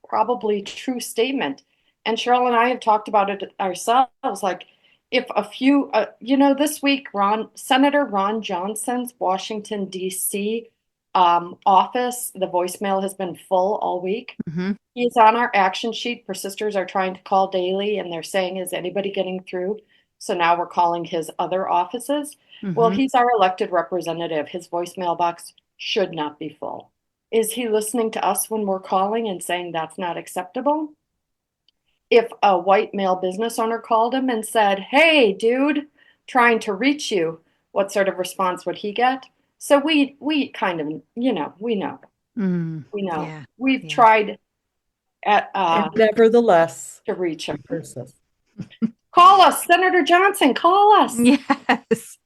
probably true statement. And Cheryl and I have talked about it ourselves. Like, if a few, this week, Senator Ron Johnson's Washington, D.C. Office, the voicemail has been full all week. Mm-hmm. He's on our action sheet. Persisters are trying to call daily, and they're saying, is anybody getting through? So now we're calling his other offices. Well, he's our elected representative. His voicemail box should not be full. Is he listening to us when we're calling and saying that's not acceptable? If a white male business owner called him and said, hey, dude, trying to reach you, what sort of response would he get? So we kind of, we know. We know. Yeah. We've tried And nevertheless, to reach him. persist. Call us, Senator Johnson, call us. Yes.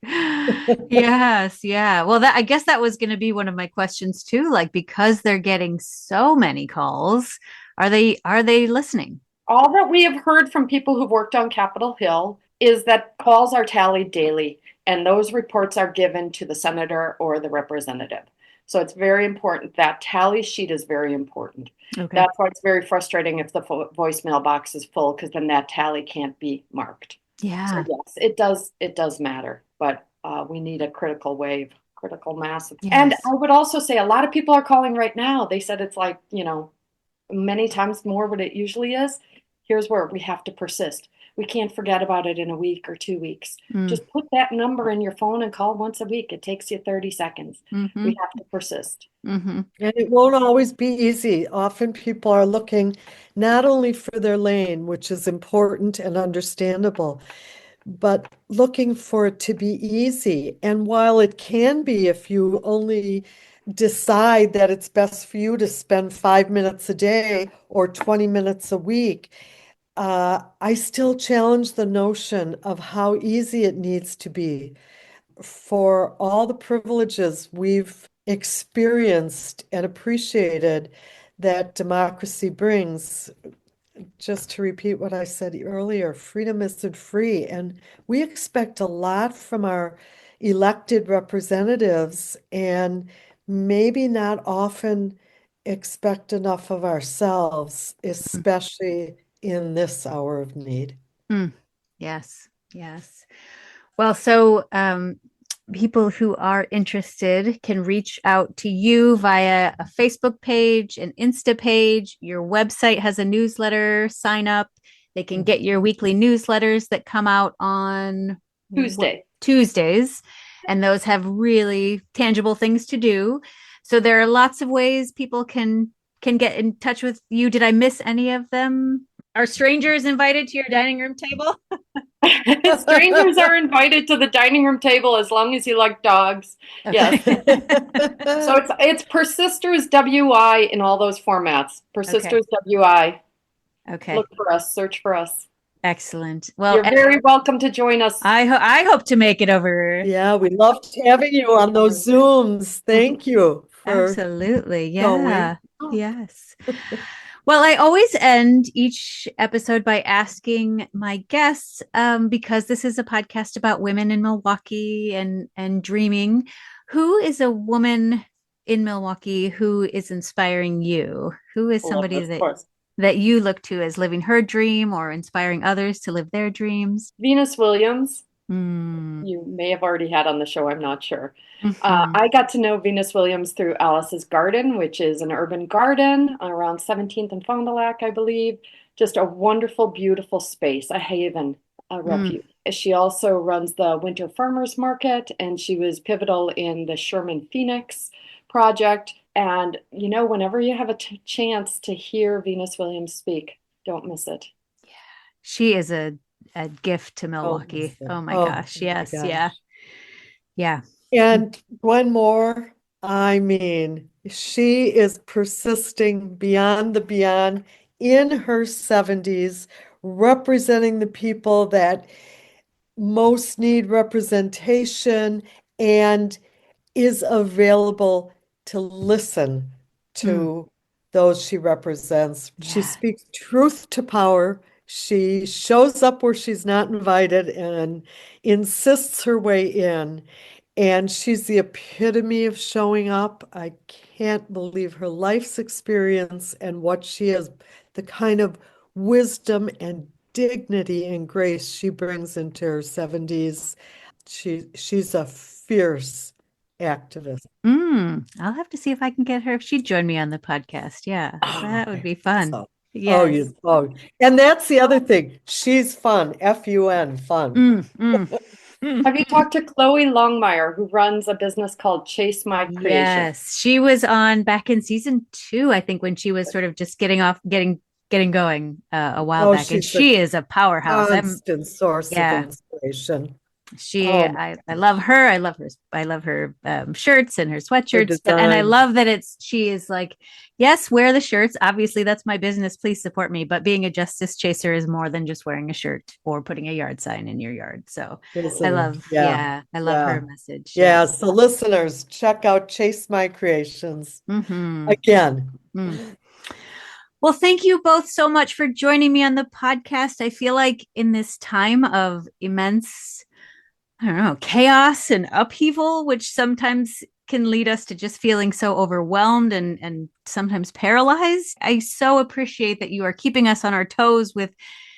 Yes. Yeah. Well, I guess that was going to be one of my questions too. Like, because they're getting so many calls, are they listening? All that we have heard from people who've worked on Capitol Hill is that calls are tallied daily, and those reports are given to the senator or the representative. So it's very important. That tally sheet is very important. Okay. That's why it's very frustrating if the voicemail box is full, because then that tally can't be marked. Yeah. So yes, it does matter, but we need a critical mass. Yes. And I would also say a lot of people are calling right now. They said it's like, many times more what it usually is. Here's where we have to persist. We can't forget about it in a week or 2 weeks. Just put that number in your phone and call once a week. It takes you 30 seconds. We have to persist. And it won't always be easy. Often people are looking not only for their lane, which is important and understandable, but looking for it to be easy. And while it can be, if you only decide that it's best for you to spend 5 minutes a day or 20 minutes a week, I still challenge the notion of how easy it needs to be for all the privileges we've experienced and appreciated that democracy brings. Just to repeat what I said earlier, freedom isn't free, and we expect a lot from our elected representatives and maybe not often expect enough of ourselves, especially in this hour of need. Yes. Yes. Well, so people who are interested can reach out to you via a Facebook page, an Insta page. Your website has a newsletter sign up. They can get your weekly newsletters that come out on Tuesdays, and those have really tangible things to do. So there are lots of ways people can get in touch with you. Did I miss any of them? Are strangers invited to your dining room table? Strangers are invited to the dining room table as long as you like dogs. Yes. So it's Persisters WI in all those formats. Persisters WI. Okay. Look for us. Search for us. Excellent. Well, you're very welcome to join us. I hope to make it over. Yeah, we loved having you on those Zooms. Thank you. Absolutely. Yeah. Yes. Well, I always end each episode by asking my guests, because this is a podcast about women in Milwaukee and dreaming, who is a woman in Milwaukee who is inspiring you? Who is somebody that you look to as living her dream or inspiring others to live their dreams? Venus Williams. You may have already had on the show, I'm not sure. I got to know Venus Williams through Alice's Garden, which is an urban garden around 17th and Fond du Lac, I believe. Just a wonderful, beautiful space, a haven, a refuge. She also runs the Winter Farmers Market, and she was pivotal in the Sherman Phoenix project. And, whenever you have a chance to hear Venus Williams speak, don't miss it. Yeah. She is a gift to Milwaukee. Oh my gosh. Yes. Yeah. Yeah. And Gwen Moore, I mean, she is persisting beyond the beyond in her 70s, representing the people that most need representation and is available to listen to those she represents. She Yeah. speaks truth to power. She shows up where she's not invited and insists her way in. And she's the epitome of showing up. I can't believe her life's experience and what she has, the kind of wisdom and dignity and grace she brings into her 70s. She's a fierce activist. I'll have to see if I can get her if she'd join me on the podcast. Yeah, that would be fun. So, Yes. and that's the other thing. She's fun, Fun, fun. Have you talked to Chloe Longmire, who runs a business called Chase My Creation? Yes, she was on back in season 2, I think, when she was sort of just getting going a while back, and she is a powerhouse. Constant source of Yeah. inspiration. I love her. I love her shirts and her sweatshirts. And I design. love that she is like, yes, wear the shirts. Obviously, that's my business. Please support me. But being a justice chaser is more than just wearing a shirt or putting a yard sign in your yard. So I love her message. Yeah. So listeners, check out Chase My Creations again. Well, thank you both so much for joining me on the podcast. I feel like in this time of immense, I don't know, chaos and upheaval, which sometimes can lead us to just feeling so overwhelmed and sometimes paralyzed. I so appreciate that you are keeping us on our toes with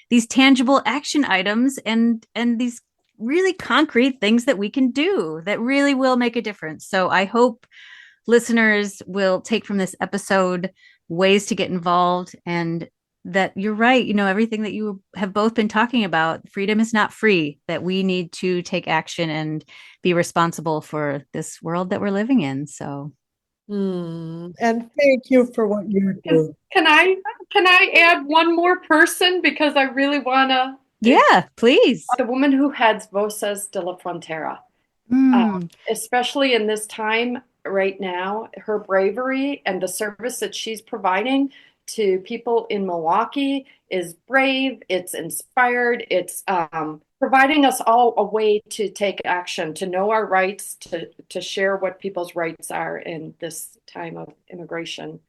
these tangible action items and these really concrete things that we can do that really will make a difference. So I hope listeners will take from this episode ways to get involved, and that you're right. Everything that you have both been talking about, freedom is not free, that we need to take action and be responsible for this world that we're living in. So. And thank you for what you do. Can I add one more person, because I really want to? Yeah, please. The woman who heads Voces de la Frontera, especially in this time right now, her bravery and the service that she's providing to people in Milwaukee is brave. It's inspired. It's providing us all a way to take action, to know our rights, to share what people's rights are in this time of immigration.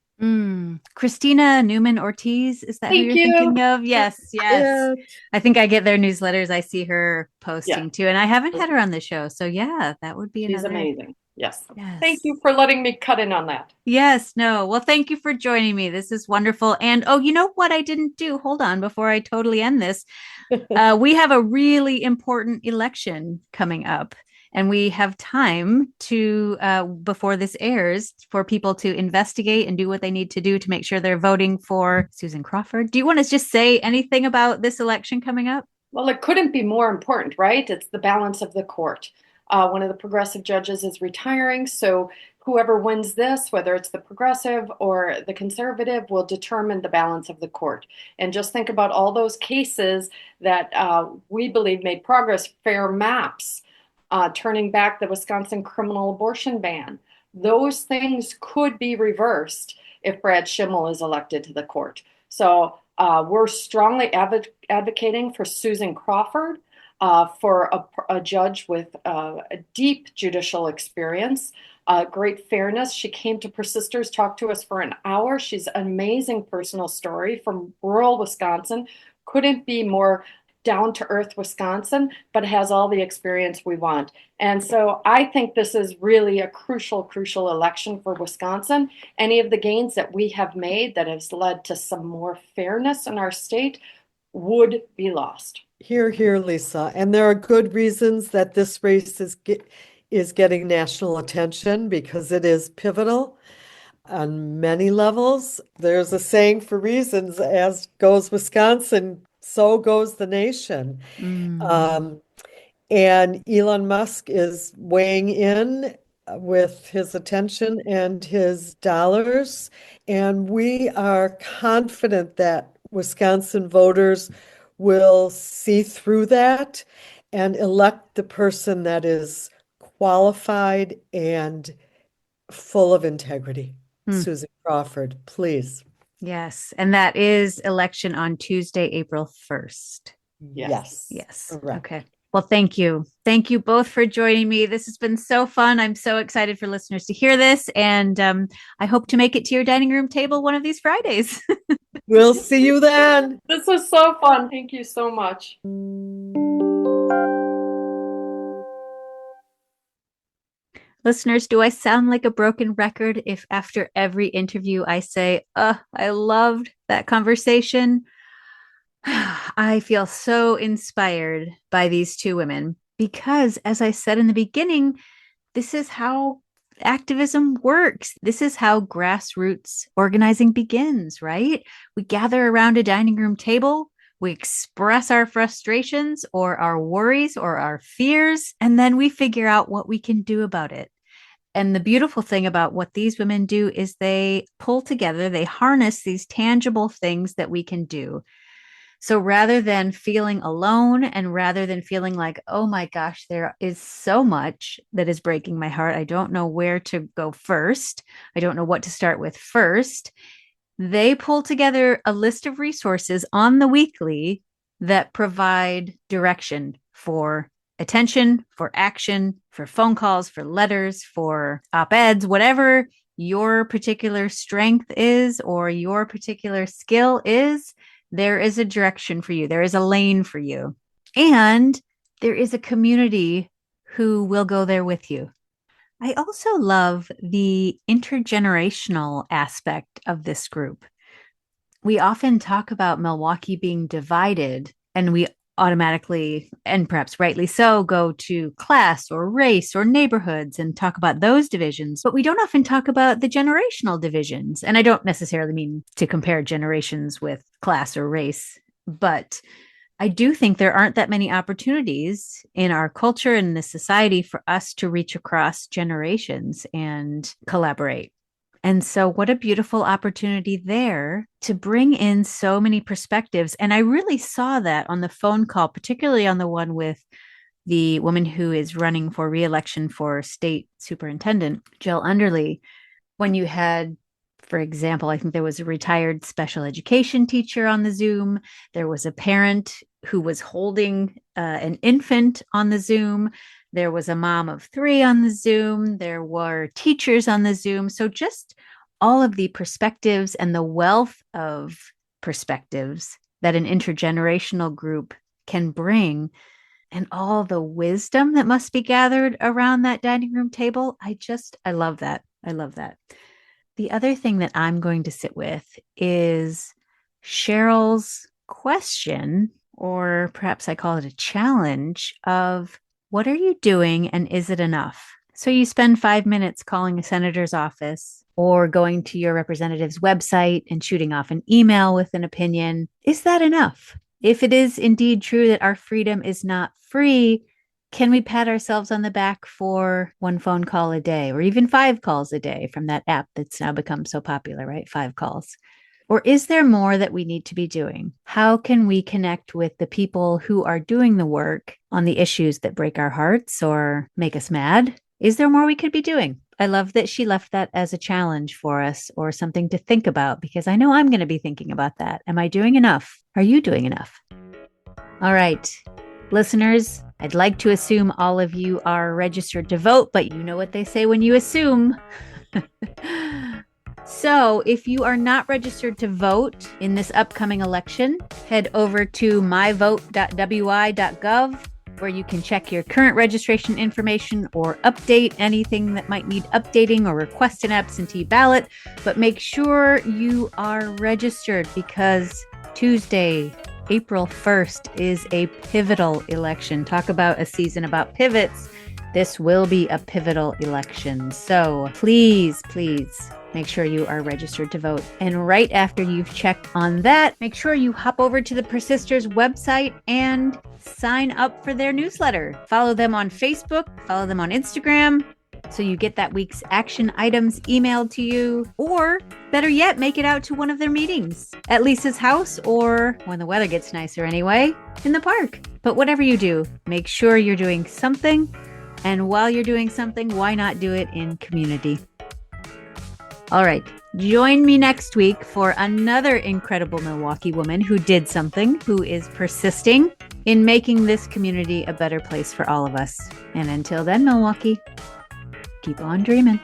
Christina Newman Ortiz, is that who you're thinking of? Yes. I think I get their newsletters. I see her posting too, and I haven't had her on the show, so yeah, that would be She's amazing. Yes. Thank you for letting me cut in on that. Yes. No. Well, thank you for joining me. This is wonderful. And you know what I didn't do? Hold on, before I totally end this. We have a really important election coming up. And we have time to, before this airs, for people to investigate and do what they need to do to make sure they're voting for Susan Crawford. Do you want to just say anything about this election coming up? Well, it couldn't be more important, right? It's the balance of the court. One of the progressive judges is retiring, so whoever wins this, whether it's the progressive or the conservative, will determine the balance of the court. And just think about all those cases that we believe made progress, fair maps, turning back the Wisconsin criminal abortion ban. Those things could be reversed if Brad Schimmel is elected to the court. So we're strongly advocating for Susan Crawford, for a judge with a deep judicial experience, great fairness. She came to PERSISTers, talked to us for an hour. She's an amazing personal story from rural Wisconsin. Couldn't be more down-to-earth Wisconsin, but has all the experience we want. And so I think this is really a crucial election for Wisconsin. Any of the gains that we have made that has led to some more fairness in our state would be lost. Hear, Lisa. And there are good reasons that this race is getting national attention, because it is pivotal on many levels. There's a saying, for reasons, as goes Wisconsin, so goes the nation. And Elon Musk is weighing in with his attention and his dollars. And we are confident that Wisconsin voters will see through that and elect the person that is qualified and full of integrity. Hmm. Susan Crawford, please. Yes. And that is election on Tuesday, April 1st. Yes. Yes. Correct. Okay. Well, thank you. Thank you both for joining me. This has been so fun. I'm so excited for listeners to hear this. And I hope to make it to your dining room table one of these Fridays. We'll see you then. This was so fun. Thank you so much. Listeners, do I sound like a broken record if after every interview I say, I loved that conversation? I feel so inspired by these two women because, as I said in the beginning, this is how activism works. This is how grassroots organizing begins, right? We gather around a dining room table, we express our frustrations or our worries or our fears, and then we figure out what we can do about it. And the beautiful thing about what these women do is they pull together, they harness these tangible things that we can do. So rather than feeling alone and rather than feeling like, oh my gosh, there is so much that is breaking my heart, I don't know where to go first, I don't know what to start with first, they pull together a list of resources on the weekly that provide direction for attention, for action, for phone calls, for letters, for op-eds, whatever your particular strength is or your particular skill is. There is a direction for you. There is a lane for you. And there is a community who will go there with you. I also love the intergenerational aspect of this group. We often talk about Milwaukee being divided, and we automatically, and perhaps rightly so, go to class or race or neighborhoods and talk about those divisions. But we don't often talk about the generational divisions. And I don't necessarily mean to compare generations with class or race, but I do think there aren't that many opportunities in our culture and this society for us to reach across generations and collaborate. And so what a beautiful opportunity there to bring in so many perspectives. And I really saw that on the phone call, particularly on the one with the woman who is running for reelection for state superintendent, Jill Underly, when you had, for example, I think there was a retired special education teacher on the Zoom. There was a parent who was holding an infant on the Zoom. There was a mom of 3 on the Zoom. There were teachers on the Zoom. So just all of the perspectives and the wealth of perspectives that an intergenerational group can bring and all the wisdom that must be gathered around that dining room table. I love that. I love that. The other thing that I'm going to sit with is Cheryl's question, or perhaps I call it a challenge of, what are you doing and is it enough? So you spend 5 minutes calling a senator's office or going to your representative's website and shooting off an email with an opinion. Is that enough? If it is indeed true that our freedom is not free, can we pat ourselves on the back for 1 phone call a day or even 5 calls a day from that app that's now become so popular, right? 5 calls. Or is there more that we need to be doing? How can we connect with the people who are doing the work on the issues that break our hearts or make us mad? Is there more we could be doing? I love that she left that as a challenge for us or something to think about, because I know I'm going to be thinking about that. Am I doing enough? Are you doing enough? All right, listeners, I'd like to assume all of you are registered to vote, but you know what they say when you assume. So if you are not registered to vote in this upcoming election, head over to myvote.wi.gov, where you can check your current registration information or update anything that might need updating or request an absentee ballot. But make sure you are registered, because Tuesday, April 1st is a pivotal election. Talk about a season about pivots. This will be a pivotal election. So please, please make sure you are registered to vote. And right after you've checked on that, make sure you hop over to the PERSISTers website and sign up for their newsletter. Follow them on Facebook, follow them on Instagram, so you get that week's action items emailed to you. Or better yet, make it out to one of their meetings at Lisa's house, or when the weather gets nicer anyway, in the park. But whatever you do, make sure you're doing something And while you're doing something, why not do it in community? All right. Join me next week for another incredible Milwaukee woman who did something, who is persisting in making this community a better place for all of us. And until then, Milwaukee, keep on dreaming.